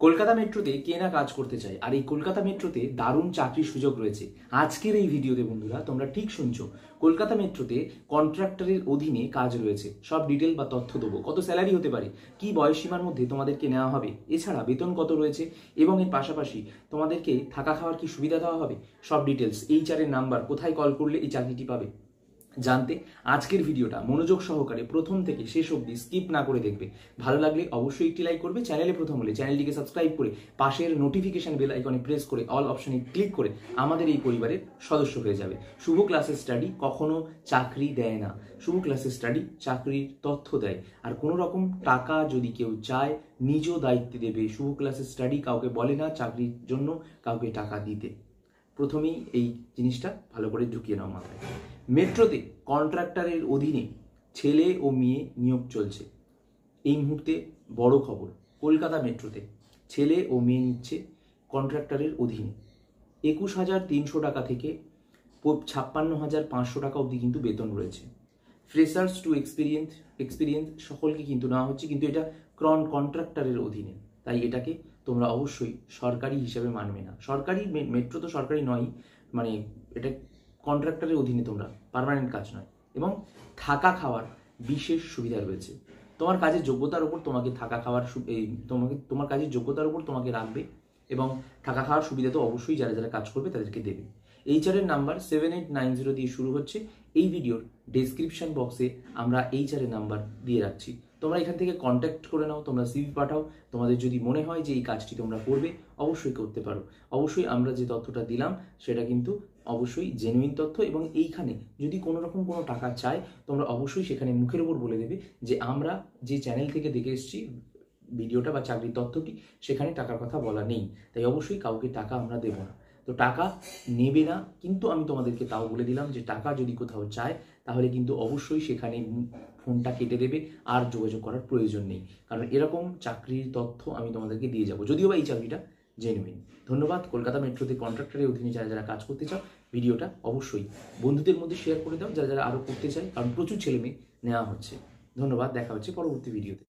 কলকাতা মেট্রোতে কে না কাজ করতে চায়, আর এই কলকাতা মেট্রোতে দারুণ চাকরির সুযোগ রয়েছে। আজকের এই ভিডিওতে বন্ধুরা তোমরা ঠিক শুনছো, কলকাতা মেট্রোতে কন্ট্রাক্টরের অধীনে কাজ রয়েছে। সব ডিটেল বা তথ্য দেবো, কত স্যালারি হতে পারে, কি বয়সসীমার মধ্যে তোমাদেরকে নেওয়া হবে, এছাড়া বেতন কত রয়েছে এবং এর পাশাপাশি তোমাদেরকে থাকা খাওয়ার কি সুবিধা দেওয়া হবে, সব ডিটেলস, এইচআরের নাম্বার, কোথায় কল করলে এই চাকরিটি পাবে জানতে আজকের ভিডিওটা মনোযোগ সহকারে প্রথম থেকে শেষ অবধি স্কিপ না করে দেখবে। ভালো লাগলে অবশ্যই একটি লাইক করবে, চ্যানেলে প্রথম হলে চ্যানেলটিকে সাবস্ক্রাইব করে পাশের নোটিফিকেশন বেল আইকনে প্রেস করে অল অপশনে ক্লিক করে আমাদের এই পরিবারের সদস্য হয়ে যাবে। শুভ ক্লাসের স্টাডি কখনো চাকরি দেয় না, শুভ ক্লাসের স্টাডি চাকরির তথ্য দেয়। আর কোনো রকম টাকা যদি কেউ চায় নিজ দায়িত্বে দেবে। শুভ ক্লাসের স্টাডি কাউকে বলে না চাকরির জন্য কাউকে টাকা দিতে। প্রথমেই এই জিনিসটা ভালো করে ঢুকিয়ে নাও মাথায়। মেট্রোতে কন্ট্রাক্টরের অধীনে ছেলে ও মেয়ে নিয়োগ চলছে। এই মুহূর্তে বড় খবর, কলকাতা মেট্রোতে ছেলে ও মেয়ে নিচ্ছে কন্ট্রাক্টরের অধীনে। 21,300 টাকা থেকে 56,500 টাকা অবধি কিন্তু বেতন রয়েছে। ফ্রেশার্স টু এক্সপিরিয়েন্স সকলকে কিন্তু নেওয়া হচ্ছে, কিন্তু এটা কন্ট্রাক্টরের অধীনে, তাই এটাকে তোমরা অবশ্যই সরকারি হিসেবে মানবে না। সরকারি মেট্রো তো সরকারি নয়, মানে এটা কন্ট্রাক্টরের অধীনে, তোমরা পার্মানেন্ট কাজ নয়। এবং থাকা খাওয়ার বিশেষ সুবিধা রয়েছে। তোমার কাজের যোগ্যতার উপর তোমাকে থাকা খাওয়ার তোমার কাজের যোগ্যতার উপর তোমাকে রাখবে, এবং থাকা খাওয়ার সুবিধা তো অবশ্যই যারা যারা কাজ করবে তাদেরকে দেবে। এইচআরের নাম্বার 7890 দিয়ে শুরু হচ্ছে। এই ভিডিওর ডেসক্রিপশন বক্সে আমরা এইচআরের নাম্বার দিয়ে রাখছি, তোমরা এখান থেকে কন্ট্যাক্ট করে নাও, তোমরা সিভি পাঠাও। তোমাদের যদি মনে হয় যে এই কাজটি তোমরা করবে, অবশ্যই করতে পারো। অবশ্যই আমরা যে তথ্যটা দিলাম সেটা কিন্তু অবশ্যই জেনুইন তথ্য, এবং এইখানে যদি কোনো রকম কোনো টাকা চায় তোমরা অবশ্যই সেখানে মুখের উপর বলে দেবে যে আমরা যে চ্যানেল থেকে দেখে এসেছি ভিডিওটা বা চাকরির তথ্যটি, সেখানে টাকার কথা বলা নেই, তাই অবশ্যই কাউকে টাকা আমরা দেবো না। তো টাকা নেবে না, কিন্তু আমি তোমাদেরকে তাও বলে দিলাম যে টাকা যদি কোথাও চায় তাহলে কিন্তু অবশ্যই সেখানে ফোনটা কেটে দেবে, আর যোগাযোগ করার প্রয়োজন নেই, কারণ এরকম চাকরির তথ্য আমি তোমাদেরকে দিয়ে যাবো, যদিও বা এই চাকরিটা জেনুইন। ধন্যবাদ। কলকাতা মেট্রোতে কন্ট্রাক্টরের অধীনে যারা যারা কাজ করতে চাও, ভিডিওটা অবশ্যই বন্ধুদের মধ্যে শেয়ার করে দাও যারা যারা আরও করতে চায়, কারণ প্রচুর ছেলে মেয়ে নেওয়া হচ্ছে। ধন্যবাদ, দেখা হচ্ছে পরবর্তী ভিডিওতে।